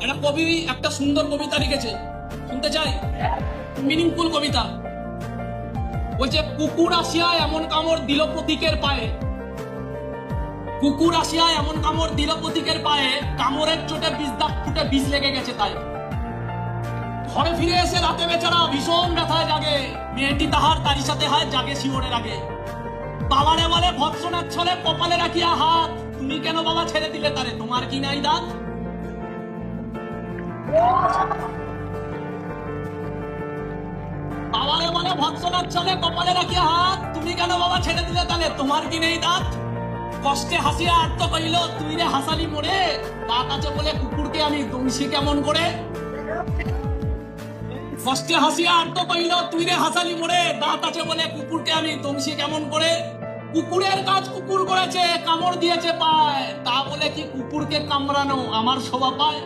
একটা কবি একটা সুন্দর কবিতা লিখেছে, শুনতে চাই? মিনিংফুল কবিতা। বলছে, কুকুর আসিয়া এমন কামড় দিল প্রতীকের পায়ে, কুকুর আসিয়া এমন কামড় দিল প্রতীকের পায়ে, কামড়ের চোটে বিষ দাগ ফুটে বিষ লেগে গেছে তাই। ঘরে ফিরে এসে রাতে বেচারা ভীষণ ব্যথায় জাগে, মেয়েটি তাহার তারই সাথে হয় জাগে শিওরে রাগে। বাবারে বলে ভৎসনার ছলে কপালে রাখিয়া হাত, তুমি কেন বাবা ছেড়ে দিলে তারে, তোমার কি নাই দাঁত? বাবারে বলে ভৎসনার ছলে কপালে রাখিয়া হাত, তুমি কেন বাবা ছেড়ে দিলে তারে, তোমার কি নেই দাঁত? কষ্টে হাসিয়া আর্ত কইল, তুই রে হাসালি মোড়ে, দাঁত আছে বলে কুকুরকে আমি দংশি কেমন করে। কষ্টে হাসিয়া আর্ত কইল, তুই রে হাসালি মোড়ে, দাঁত আছে বলে কুকুরকে আমি দংশি কেমন করে। কুকুরের কাজ কুকুর করেছে, কামড় দিয়েছে পায়, তা বলে কি কুকুরকে কামড়ানো আমার শোভা পায়?